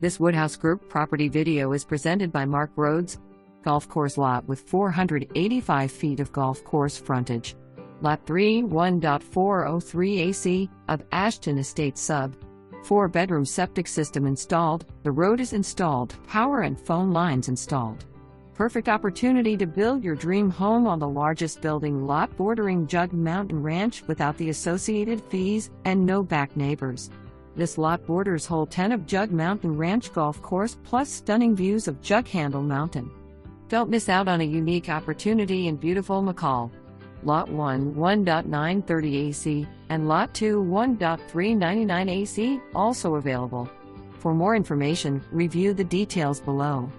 This Woodhouse Group property video is presented by Marc Rhoades. Golf course lot with 485 feet of golf course frontage. Lot 3, 1.403 AC of Ashton Estates Sub. 4-bedroom septic system installed, the road is installed, power and phone lines installed. Perfect opportunity to build your dream home on the largest building lot bordering Jug Mountain Ranch without the associated fees and no back neighbors. This lot borders hole 10 of Jug Mountain Ranch golf course plus stunning views of Jughandle Mountain. Don't miss out on a unique opportunity in beautiful McCall. Lot 1, 1.930 AC, and Lot 2, 1.399 AC, also available. For more information, review the details below.